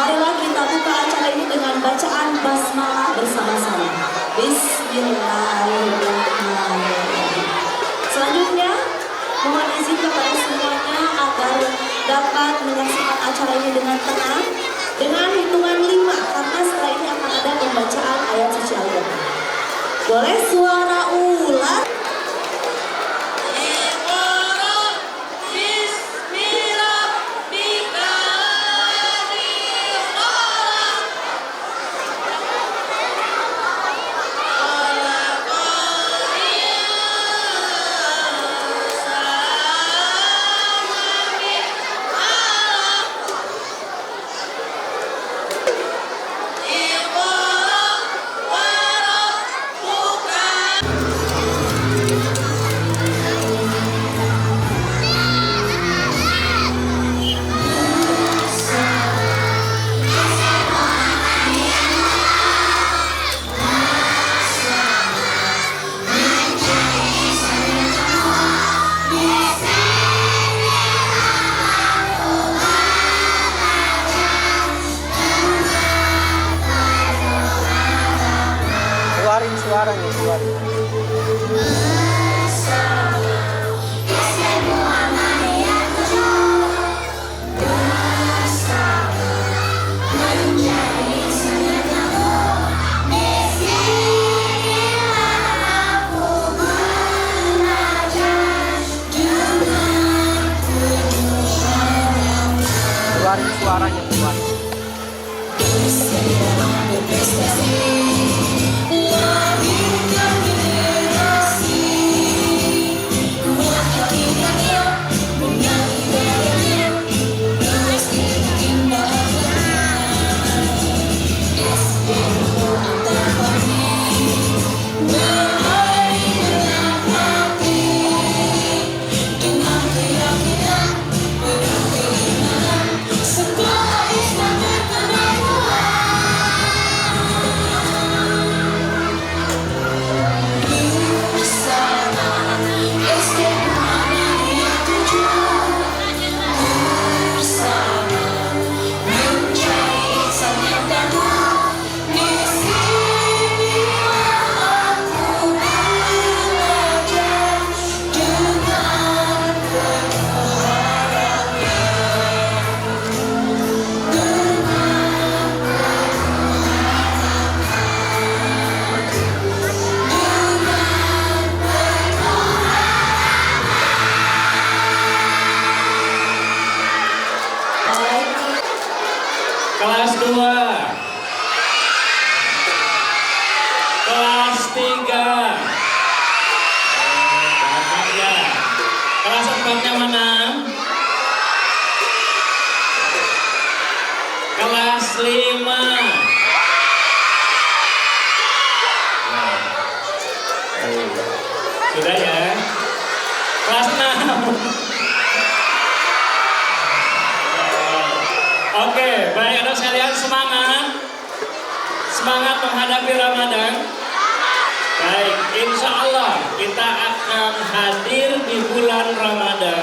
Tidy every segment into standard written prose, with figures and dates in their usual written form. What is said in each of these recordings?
Marilah kita buka acara ini dengan bacaan basmalah bersama-sama. Bismillahirrahmanirrahim. Selanjutnya, mohon izin kepada semuanya agar dapat menyaksikan acara ini dengan tenang dengan hitungan 5, karena setelah ini akan ada pembacaan ayat suci Al-Quran. Boleh suara ular? Keluarin suaranya, keluarin. Keluarin suaranya, keluarin. Kelas 2, kelas 3, kelas 4-nya mana? Kelas 5. Sudah ya? Kelas 6. Oke, baik, anak sekalian, semangat menghadapi Ramadan. Baik, insya Allah kita akan hadir di bulan Ramadan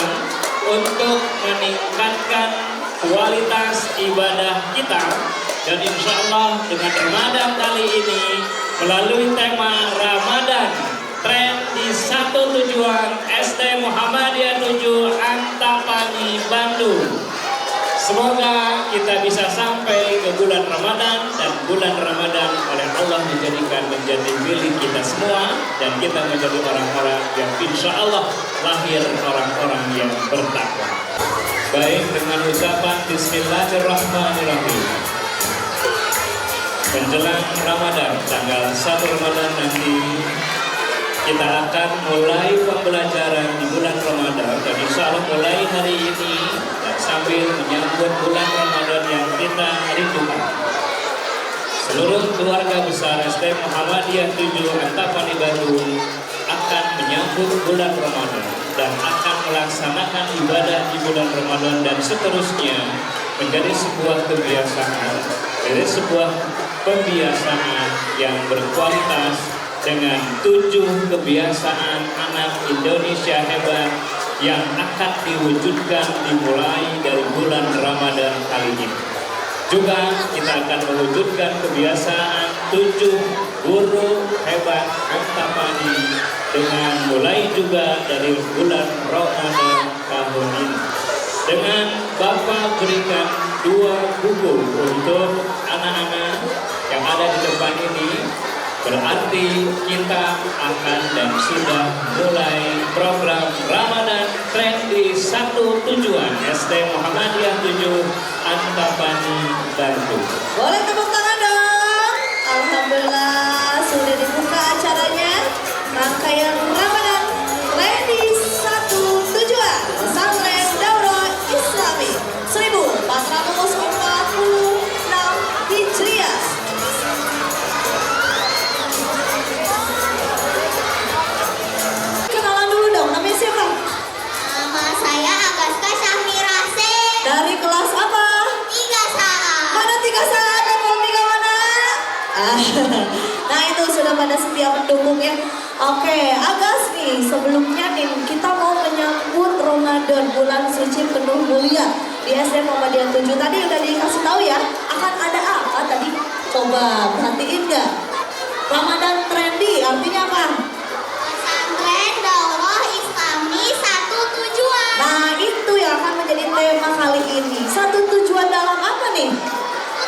untuk meningkatkan kualitas ibadah kita. Dan insya Allah dengan Ramadan kali ini melalui tema Ramadan, tren di satu tujuan, SD Muhammadiyah 7 Antapani, Bandung. Semoga kita bisa sampai ke bulan Ramadan, dan bulan Ramadan oleh Allah dijadikan menjadi milik kita semua, dan kita menjadi orang-orang yang insya Allah lahir orang-orang yang bertakwa. Baik, dengan ucapan Bismillahirrahmanirrahim, menjelang Ramadan tanggal 1 Ramadan nanti kita akan mulai pembelajaran di bulan Ramadan, dan insya Allah mulai hari ini sambil menyambut bulan Ramadan yang kita rindukan. Seluruh keluarga besar SD Muhammadiyah 7 Antapani, Bandung akan menyambut bulan Ramadan dan akan melaksanakan ibadah di bulan Ramadan dan seterusnya menjadi sebuah kebiasaan, menjadi sebuah pembiasaan yang berkualitas dengan 7 kebiasaan anak Indonesia hebat yang akan diwujudkan dimulai dari bulan Ramadan kali ini. Juga kita akan mewujudkan kebiasaan 7 guru hebat Antapani dengan mulai juga dari bulan Ramadan tahun ini. Dengan Bapak berikan 2 buku untuk anak-anak yang ada di depan ini, berarti kita akan dan sudah mulai program Ramadan Trendy Satu Tujuan SD Muhammadiyah 7 Antapani Bandung. Boleh tepuk tangan dong. Alhamdulillah sudah dibuka acaranya. Rangkaian Ramadan Trendy Satu Tujuan Pesantren Daurah Islami 1446 Hijriah. Kenalan dulu dong, namanya siapa? Nama saya Agaska Syahmirase. Dari kelas apa? 3 Mana 3 saat? Level 3 mana? Nah itu sudah pada setia mendukung ya. Oke, Agas nih, sebelumnya nih kita mau menyambut Ramadan bulan suci penuh mulia di SD Muhammadiyah 7. Tadi udah dikasih tahu ya, akan ada apa tadi? Coba perhatiin nggak? Ramadan Trendy artinya apa? Pesantren Daurah Islami Satu Tujuan. Nah itu yang akan menjadi tema kali ini. Satu tujuan dalam apa nih?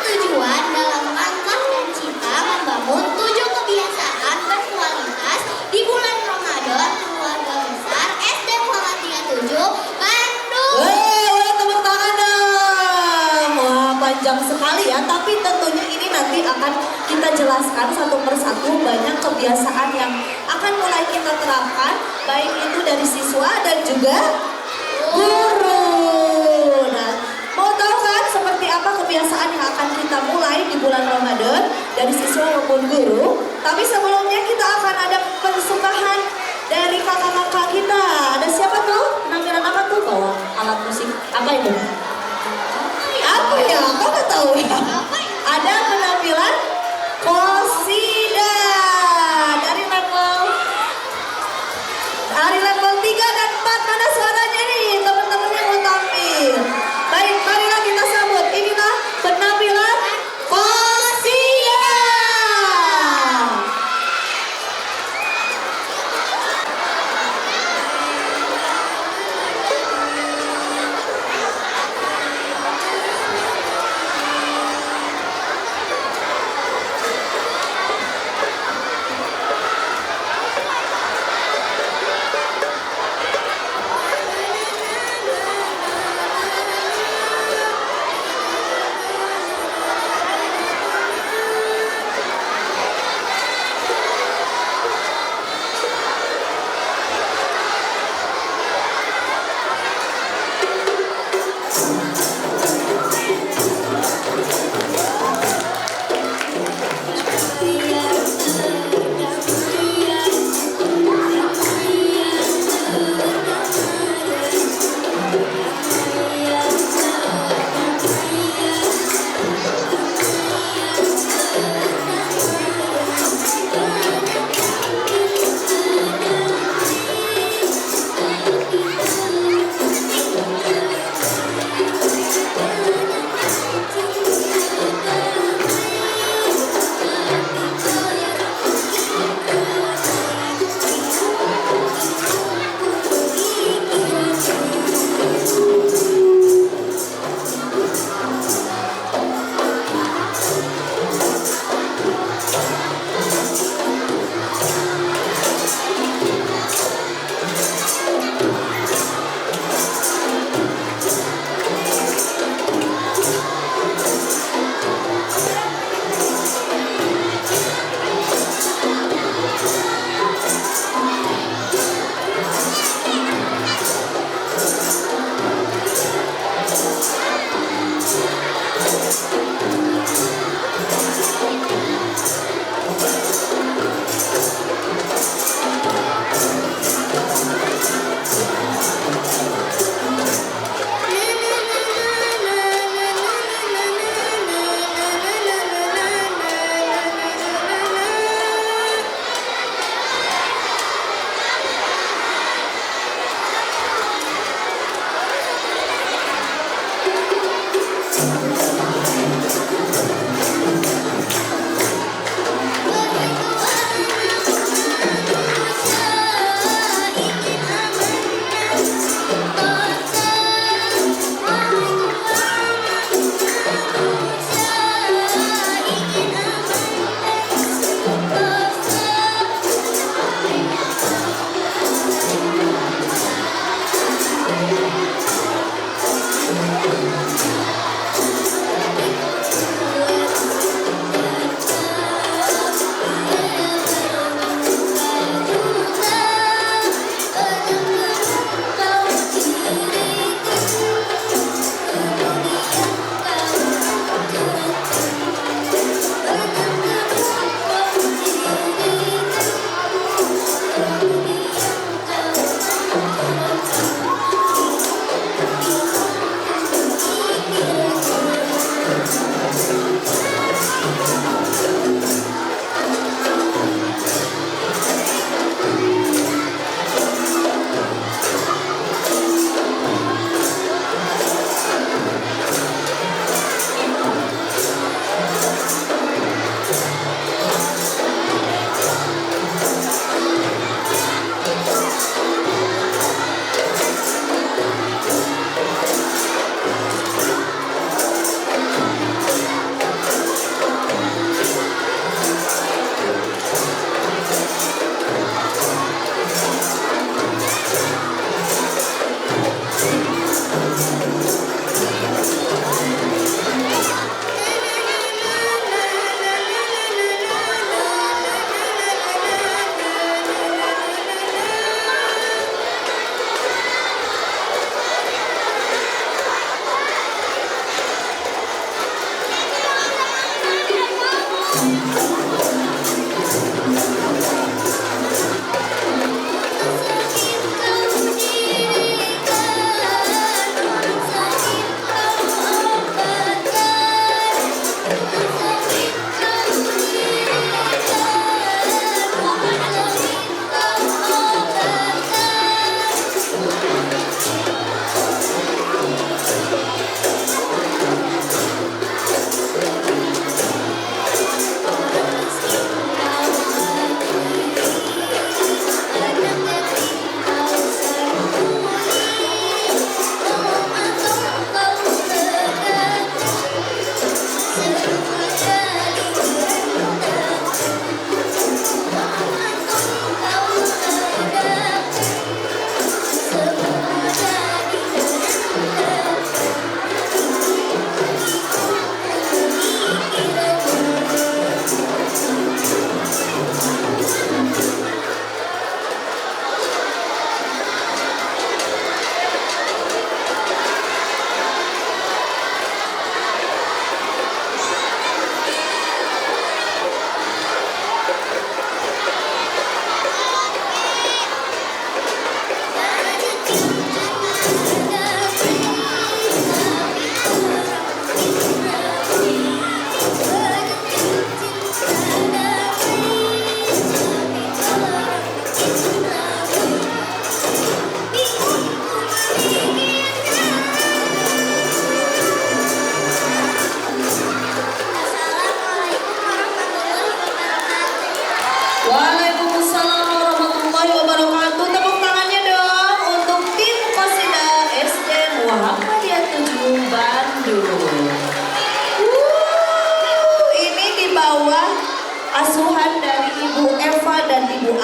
Tujuan dalam langkah dan cita membangun 7 kebiasaan berkualitas di bulan Ramadan keluarga besar SD Muhammadiyah 7 Bandung. Weh, tepuk tangan dong. Wah, panjang sekali ya. Tapi tentunya ini nanti akan kita jelaskan satu persatu banyak kebiasaan yang akan mulai kita terapkan, baik itu dari siswa dan juga guru. Nah, mau tahu kan seperti apa kebiasaan yang akan kita mulai di bulan Ramadan dari siswa maupun guru? Tapi sebelumnya kita akan ada persembahan dari kakak-kakak kita. Ada siapa tuh? Penampilan apa tuh? Bawa alat musik. Apa itu? Apa ya? Kau nggak tahu ya? Ada penampilan qasidah dari level 3 dan 4. Mana suaranya nih? Teman-teman yang mau tampil. Baik, marilah kita sambut. Inilah penampilan qasidah.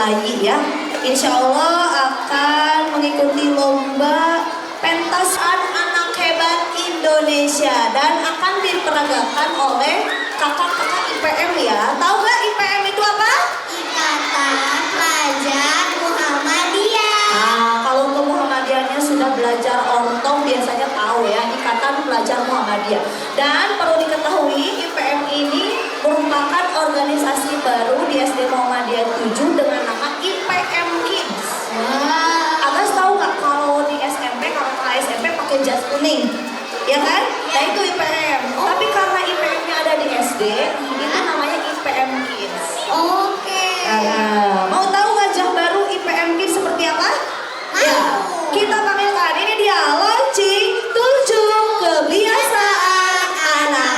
DKI ya. Insya Allah akan mengikuti lomba pentasan anak hebat Indonesia dan akan diperagakan oleh kakak-kakak IPM ya. Tahu nggak IPM itu apa? Ikatan Pelajar Muhammadiyah. Nah, kalau untuk Muhammadiyahnya sudah belajar ortom biasanya tahu ya, Ikatan Pelajar Muhammadiyah. Dan perlu diketahui IPM ini merupakan organisasi baru di SD Muhammadiyah 7 dengan nama IPM Kids. Agas tahu nggak kalau di SMP, kalau SMP pakai jas kuning, ya kan? Nah itu IPM. Tapi karena IPM-nya ada di SD, itu namanya IPM Kids. Oke. Mau tahu wajah baru IPM Kids seperti apa? Ya, kita panggilkan. Ini dia launching 7 kebiasaan anak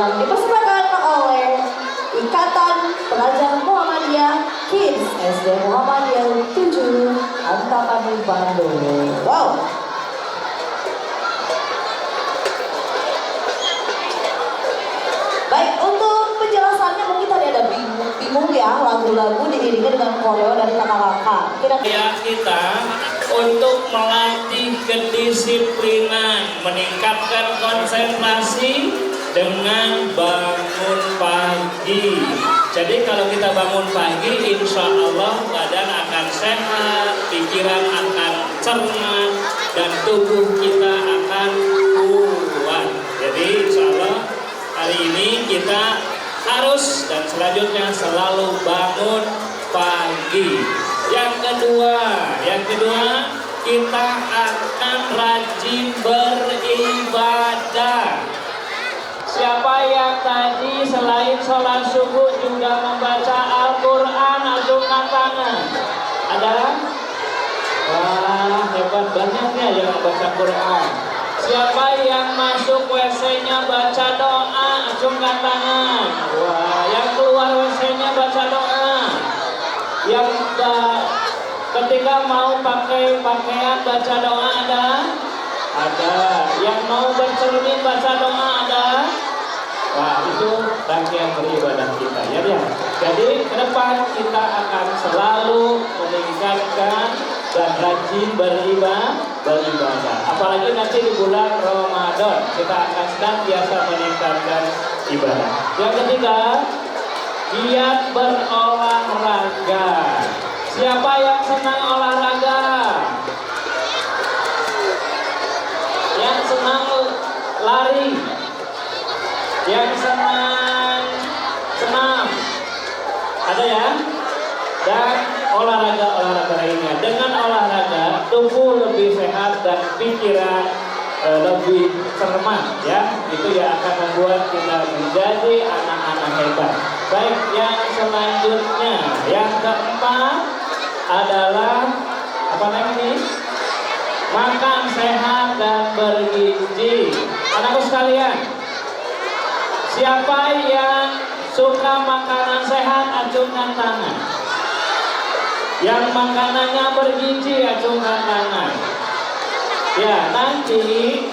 yang dipersembahkan oleh Ikatan Pelajar Muhammadiyah Kids SD Muhammadiyah 7 Antapani Bandung. Wow. Baik, untuk penjelasannya mungkin tadi ada bingung ya, lagu-lagu diiringi dengan koreo dari kakak-kakak. Kita untuk melatih kedisiplinan, meningkatkan konsentrasi dengan bangun pagi. Jadi kalau kita bangun pagi, insya Allah badan akan sehat, pikiran akan cermat, dan tubuh kita akan kuat. Jadi insya Allah hari ini kita harus dan selanjutnya selalu bangun pagi. Yang kedua kita akan rajin beribadah. Siapa yang tadi selain sholat subuh juga membaca Al-Quran, acungkan tangan. Ada? Wah, hebat banyaknya yang baca Quran. Siapa yang masuk WC-nya baca doa, acungkan tangan. Wah, yang keluar WC-nya baca doa. Yang ketika mau pakai pakaian baca doa ada? Ada. Yang mau bercermin baca doa ada? Wah, itu rangkaian beribadah kita ya. Jadi ke depan kita akan selalu meningkatkan dan rajin beribadah. Apalagi nanti di bulan Ramadan kita akan senantiasa meningkatkan ibadah. Yang ketiga, giat berolahraga. Siapa yang senang olahraga? Yang senang lari? Yang senang senam? Ada ya? Dan olahraga lainnya. Dengan olahraga, tubuh lebih sehat dan pikiran lebih cermat ya. Itu yang akan membuat kita menjadi anak-anak hebat. Baik, yang selanjutnya, yang keempat adalah apa namanya? Makan sehat dan bergizi. Anakku sekalian, siapa yang suka makanan sehat, acungkan tangan. Yang makanannya bergizi, acungkan tangan. Ya, nanti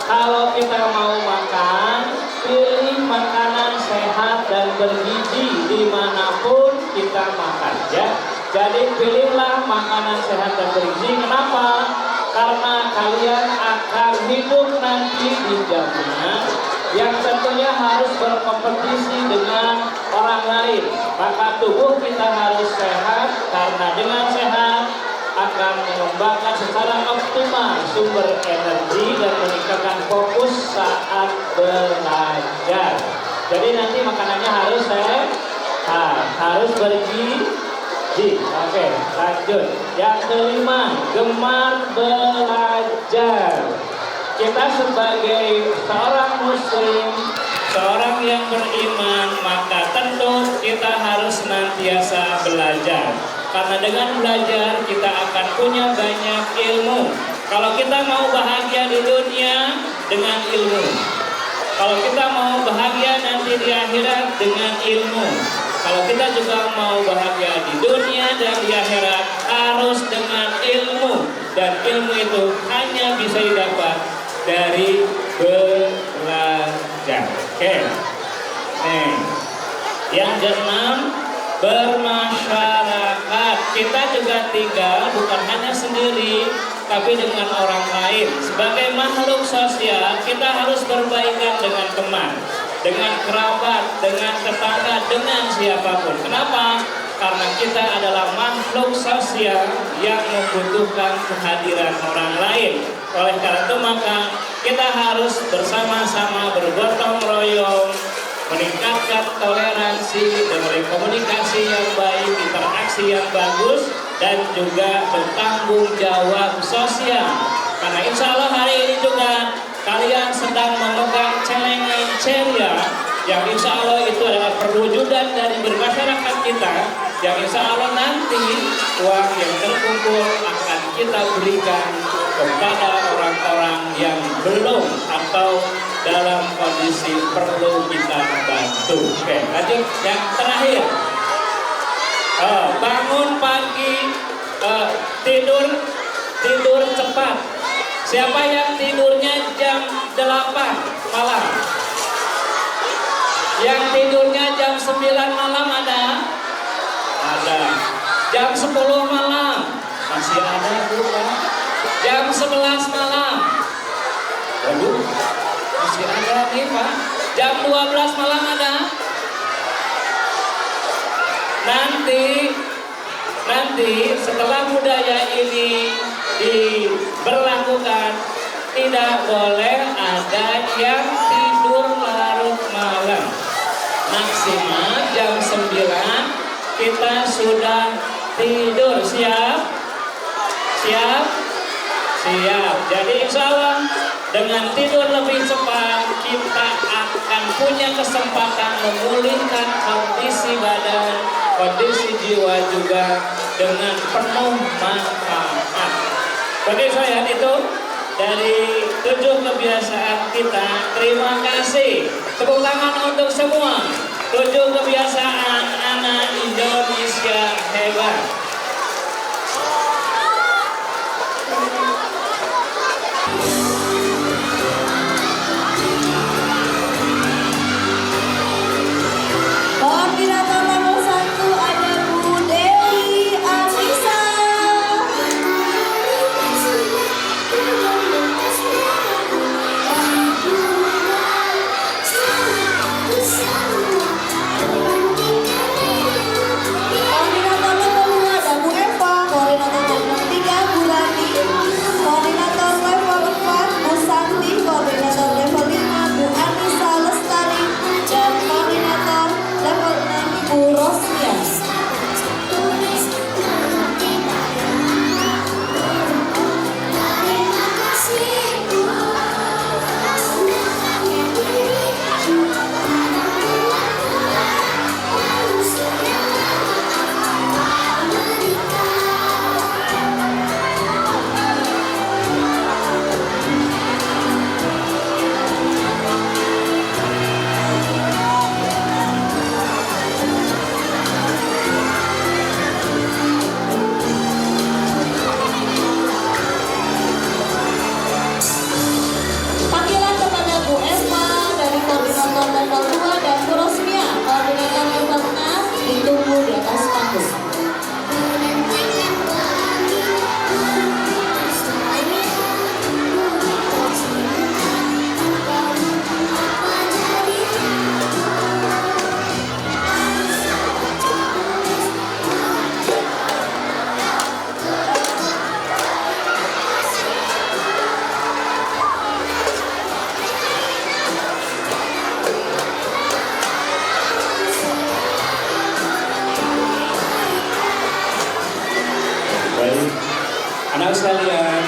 kalau kita mau makan, pilih makanan sehat dan bergizi dimanapun kita makan ya. Jadi pilihlah makanan sehat dan bergizi. Kenapa? Karena kalian akan hidup nanti di zaman yang tentunya harus berkompetisi dengan orang lain. Maka tubuh kita harus sehat, karena dengan sehat akan mengembangkan secara optimal sumber energi dan meningkatkan fokus saat belajar. Jadi nanti makanannya harus sehat, harus bergizi. Oke, lanjut. Yang kelima, gemar belajar. Kita sebagai seorang muslim, seorang yang beriman, maka tentu kita harus senantiasa belajar. Karena dengan belajar kita akan punya banyak ilmu. Kalau kita mau bahagia di dunia, dengan ilmu. Kalau kita mau bahagia nanti di akhirat, dengan ilmu. Kalau kita juga mau bahagia di dunia dan di akhirat, harus dengan ilmu. Dan ilmu itu hanya bisa didapat dari belajar. Oke. Yang keenam, bermasyarakat. Kita juga tinggal bukan hanya sendiri, tapi dengan orang lain. Sebagai makhluk sosial, kita harus berbaikan dengan teman, dengan kerabat, dengan tetangga, dengan siapapun. Kenapa? Karena kita adalah makhluk sosial yang membutuhkan kehadiran orang lain. Oleh karena itu maka kita harus bersama-sama bergotong royong, meningkatkan toleransi dengan komunikasi yang baik, interaksi yang bagus, dan juga bertanggung jawab sosial. Karena insya Allah hari ini juga kalian sedang memegang celengan ceria, yang insya Allah itu adalah perwujudan dari bermasyarakat kita, yang insya Allah nanti uang yang terkumpul akan kita berikan kepada orang-orang orang yang belum atau dalam kondisi perlu kita bantu. Oke, lanjut yang terakhir. Bangun pagi, tidur cepat. Siapa yang tidurnya jam 8 malam? Yang tidurnya jam 9 malam ada? Ada. Jam 10 malam? Masih ada bukan? Jam 11 malam? Waduh, masih ada nih Pak. Jam 12 malam ada? Nanti setelah budaya ini diberlakukan, tidak boleh ada yang tidur larut malam. Maksimal jam 9 kita sudah tidur. Siap? Siap? Siap. Jadi insya Allah dengan tidur lebih cepat kita akan punya kesempatan memulihkan kondisi badan, kondisi jiwa juga dengan penuh manfaat. Bagi saya itu dari 7 kebiasaan kita. Terima kasih. Tepuk tangan untuk semua. 7 kebiasaan anak Indonesia hebat. Koordinator nomor 1 ada Bu Dewi Anissa. Koordinator nomor 2 ada Bu Eva. Koordinator nomor 3 Bu Rani. Koordinator level 4 Bu Santi. Koordinator level 5 Bu Anissa Lestari. Dan koordinator level 6 Bu Rosnia. Panggilan kepada Bu Eva dari koordinator level 2 dan Bu Rosmia, koordinator level 6 ditunggu di atas panggung. Baik, anak sekalian,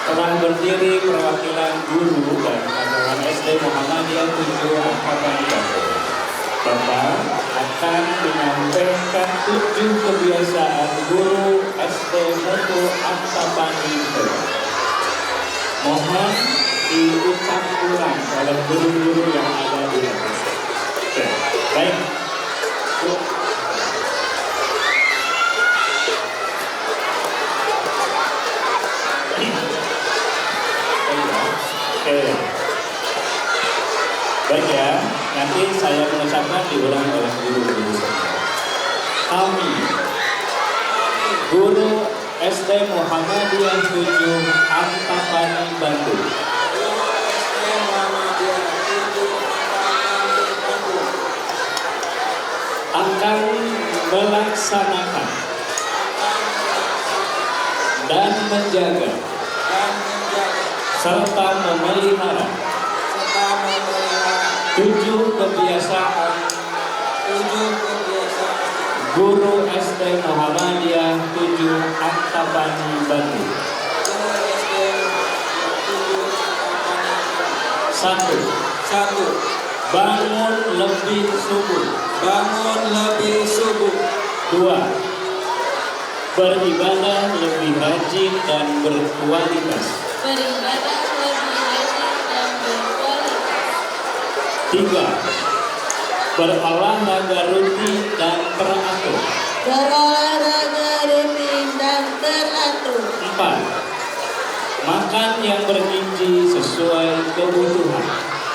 telah berdiri perwakilan guru dan karyawan SD Muhammadiyah 7 Angkatan Bandung. Bapak akan menyampaikan 7 kebiasaan guru SD Mutu Angkatan Bandung. Mohon diucap ulang oleh guru-guru yang ada di atas. Oke, baik. Oke. Baik ya, nanti saya mengucapkan diulang oleh guru-guru semua. Kami, guru SD Muhammadiyah 7 Antapani Bandung, akan melaksanakan dan menjaga serta memelihara 7 kebiasaan guru SD Muhammadiyah 7 Antapani Bandung. 1. Bangun lebih subuh. 2. Beribadah lebih rajin dan berkualitas. 3. 3. Berolahraga rutin dan teratur. Berolahraga rutin dan teratur. 4. Makan yang bergizi sesuai kebutuhan.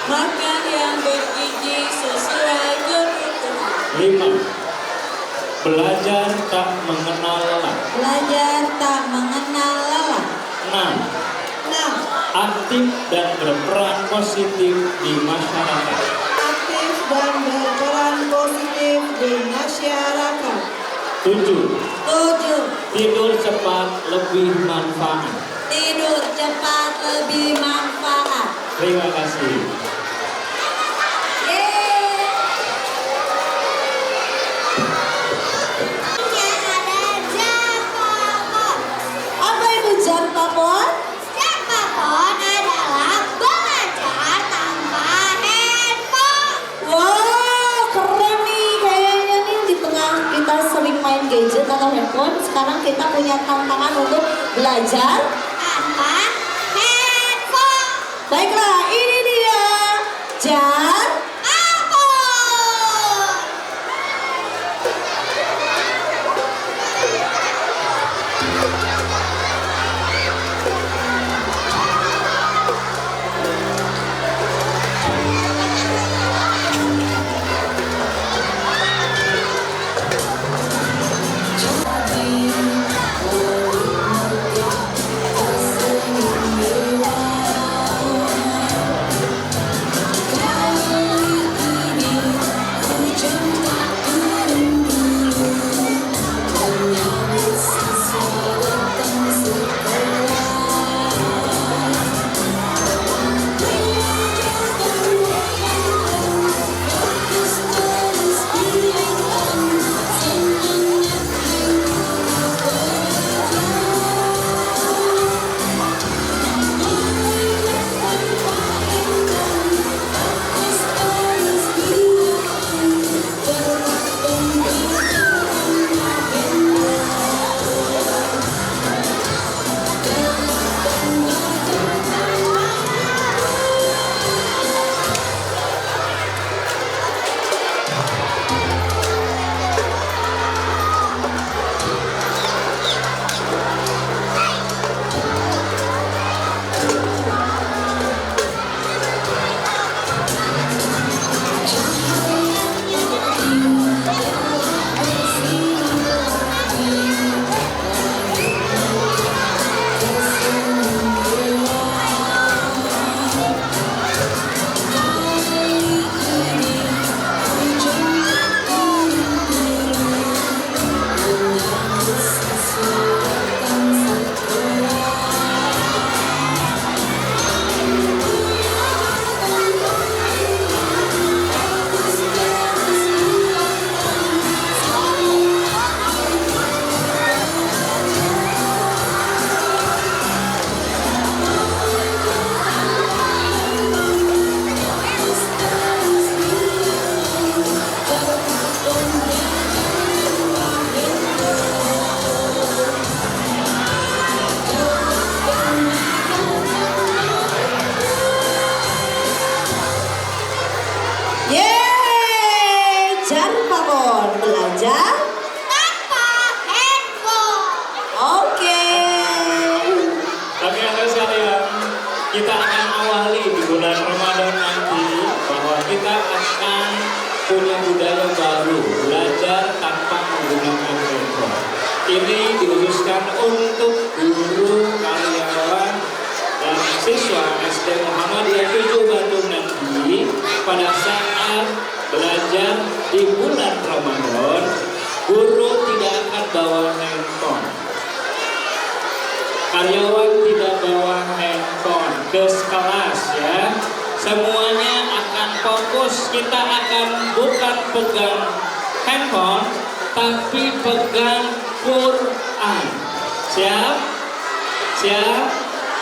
Makan yang bergizi sesuai kebutuhan. 5. Belajar tak mengenal lelah. Belajar tak mengenal lelah. 6. 6. Aktif dan berperan positif di masyarakat. Aktif dan berperan positif di masyarakat. 7. 7. Tidur cepat lebih manfaat. Tidur cepat lebih manfaat. Terima kasih. Apa itu Jampapon? Jampapon adalah belajar tanpa handphone. Wow, keren nih. Kayaknya nih di tengah kita sering main gadget atau handphone, sekarang kita punya tantangan untuk belajar. Tanpa handphone. Baiklah, ini dia Jampapon. Yeay, Jampapon belajar Tanpa handphone. Oke. Tapi anda sekalian, kita akan awali di bulan Ramadan nanti bahwa kita akan punya budaya baru, belajar tanpa menggunakan handphone. Ini dikhususkan untuk guru, karyawan, dan siswa SD Muhammadiyah 7 Bandung nanti pada saat belajar di bulan Ramadan, guru tidak akan bawa handphone. Karyawan tidak bawa handphone ke kelas ya. Semuanya akan fokus. Kita akan bukan pegang handphone, tapi pegang Quran. Siap? Siap?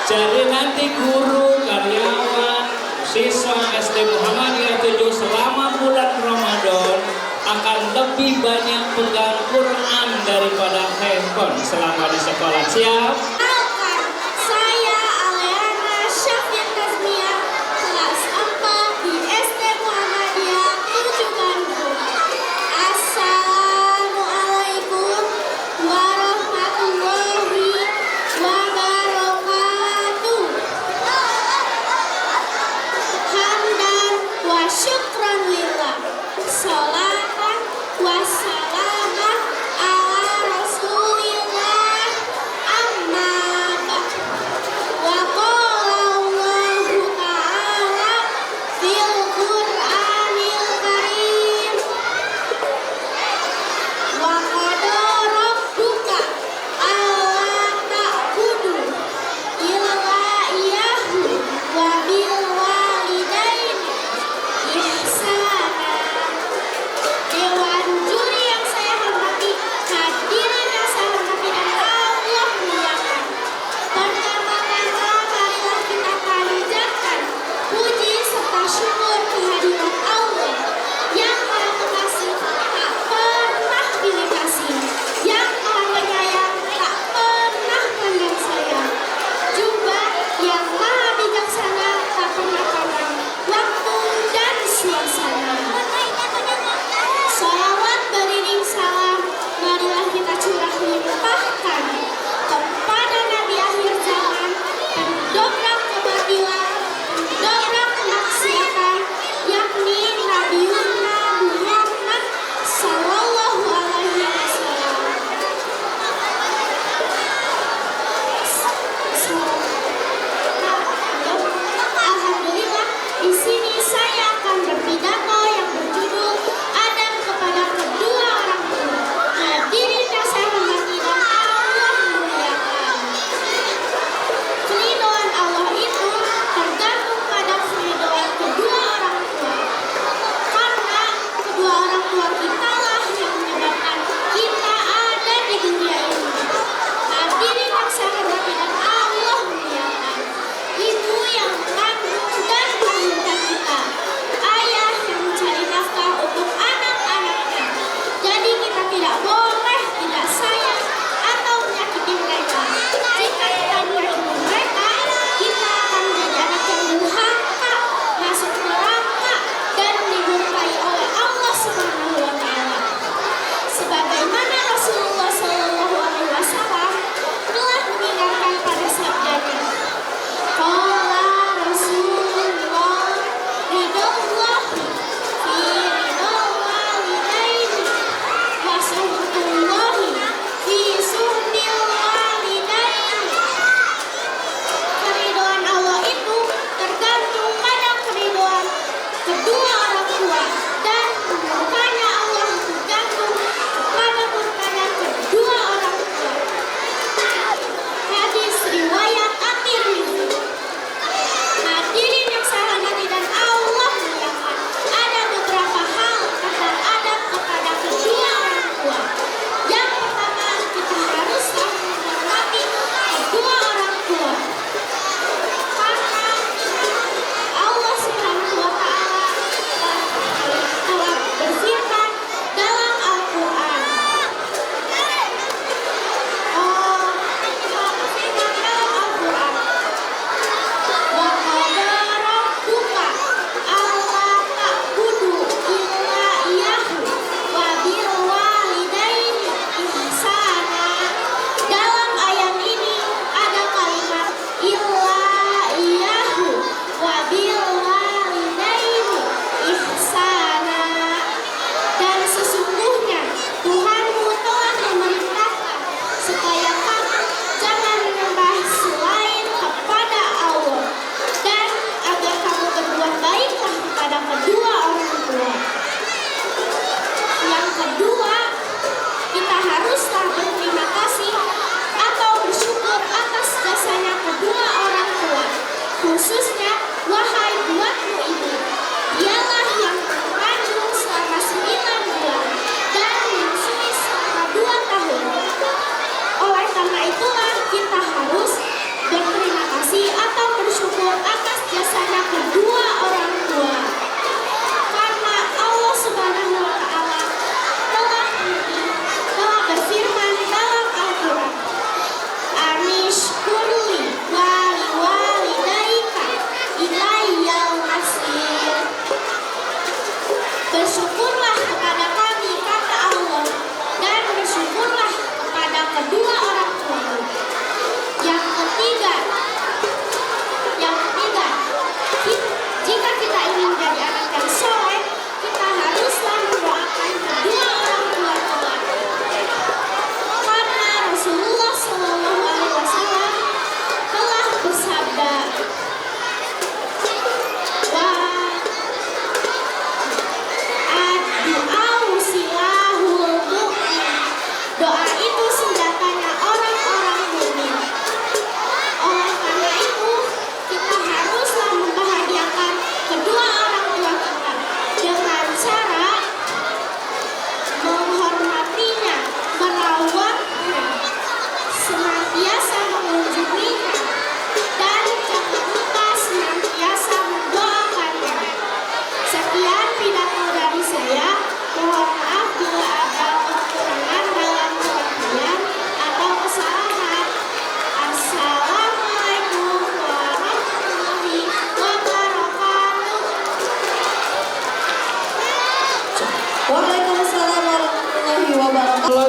Jadi nanti guru, karyawan, siswa SD Muhammadiyah 7 selama bulan Ramadan akan lebih banyak pegang Quran daripada handphone selama di sekolah. Siap? Kenalkan, saya Aleana Syafiat Kazmia, kelas 4 di SD Muhammadiyah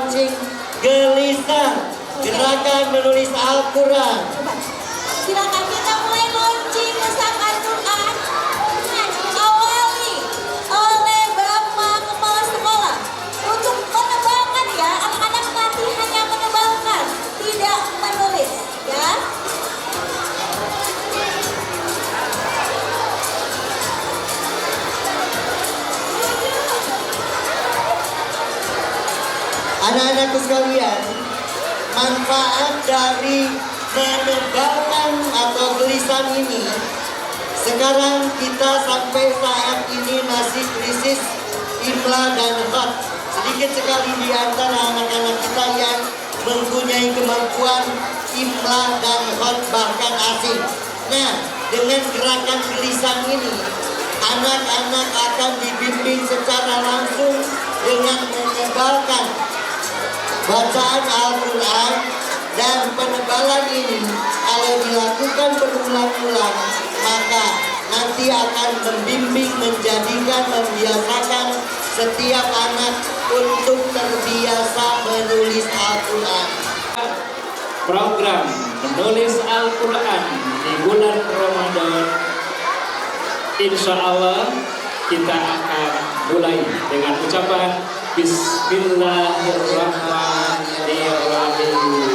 launching gelisah gerakan menulis Al-Quran. Silakan kita mulai launching kesan Al-Quran. Awali oleh Bapak Kepala Sekolah. Untuk menebalkan ya, anak-anak nanti hanya menebalkan, tidak menulis ya. Anak-anakku sekalian, manfaat dari menebalkan atau tulisan ini, sekarang kita sampai saat ini masih krisis imla dan khat. Sedikit sekali di antara anak-anak kita yang mempunyai kemampuan imla dan khat bahkan asing. Nah, dengan gerakan tulisan ini, anak-anak akan dibimbing secara langsung dengan menebalkan bacaan Al-Quran, dan penebalan ini kalau dilakukan berulang-ulang maka nanti akan membimbing, menjadikan, membiasakan setiap anak untuk terbiasa menulis Al-Quran. Program menulis Al-Quran di bulan Ramadan, insya Allah kita akan mulai dengan ucapan Bismillahirrahmanirrahim.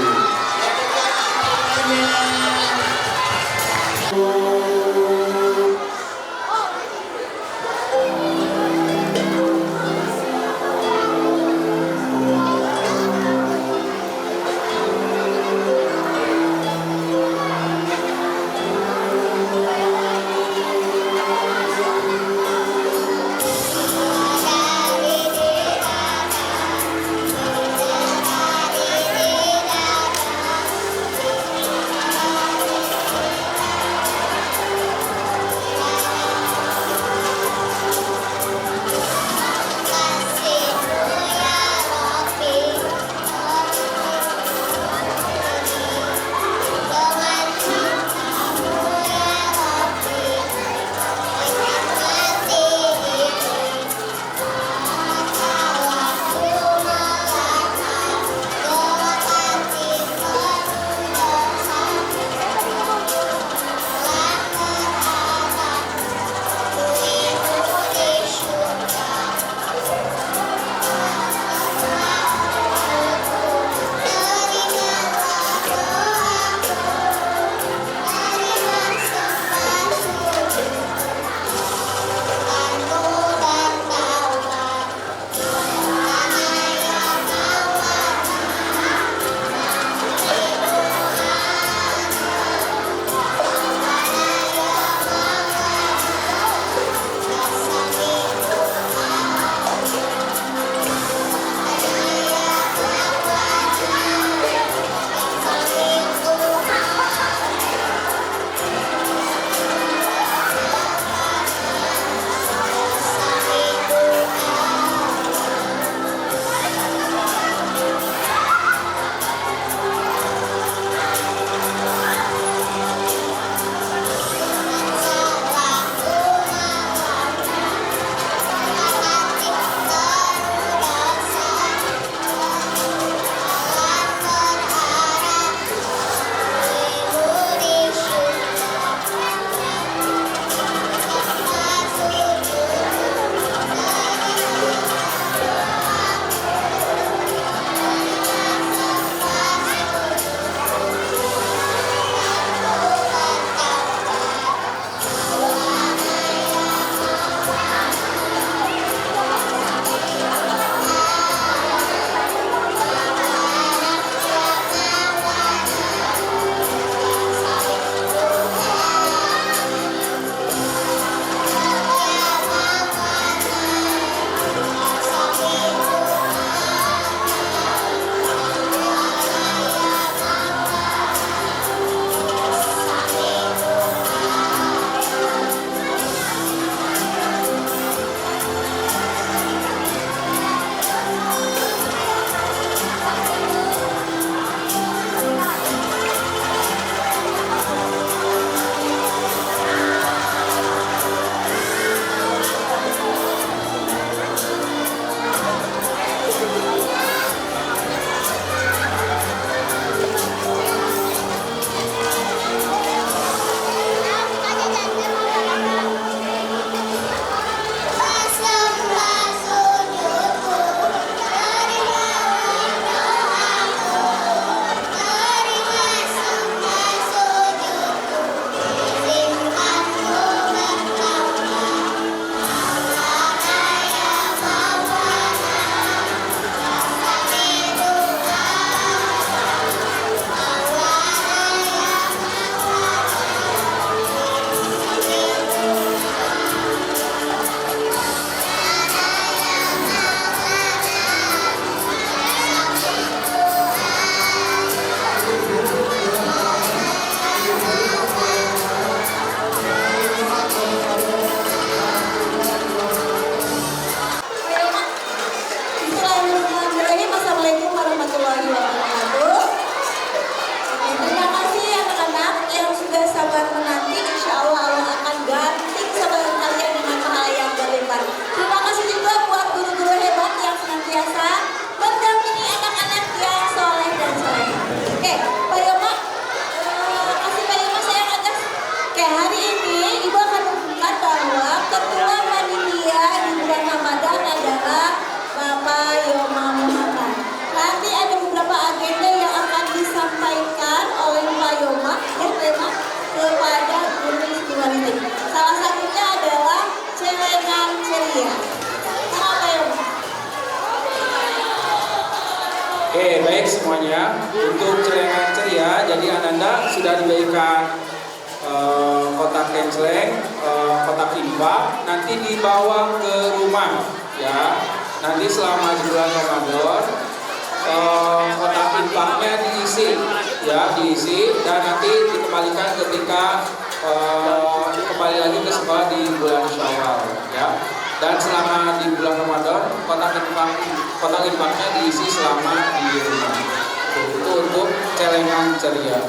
sudah diberikan kotak kenceleng, kotak infak, nanti dibawa ke rumah ya. Nanti selama bulan Ramadan kotak infaknya diisi ya, diisi dan nanti dikembalikan ketika kembali lagi ke sekolah di bulan Syawal ya. Dan selama di bulan Ramadan kotak infaknya diisi selama di rumah. Itu untuk celengan ceria.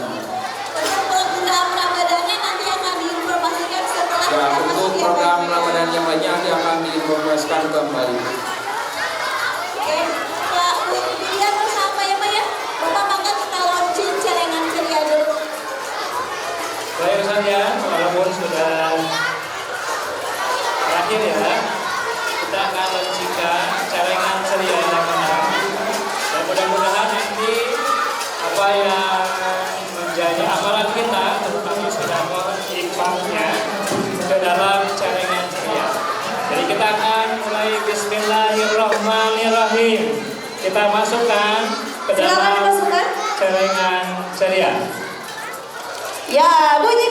Program Ramadannya nanti akan diinformasikan setelah Ya, kita untuk masuk program ya, Pak. Ramadan yang lainnya nanti akan diinformasikan kembali. Oke, Pak Widya bersama ya Pak ya. Bapak maka kita launching celengan ceria dulu. Baik saja, walaupun sudah terakhir ya, kita akan launchingkan celengan ceria yang menang. Dan mudah-mudahan nanti apa yang menjadi amalan kita, terutama sedekah infaknya ke dalam celengan ceria. Jadi kita akan mulai Bismillahirrahmanirrahim. Kita masukkan ke Silakan dalam dimasukkan. celengan ceria. Ya, bunyi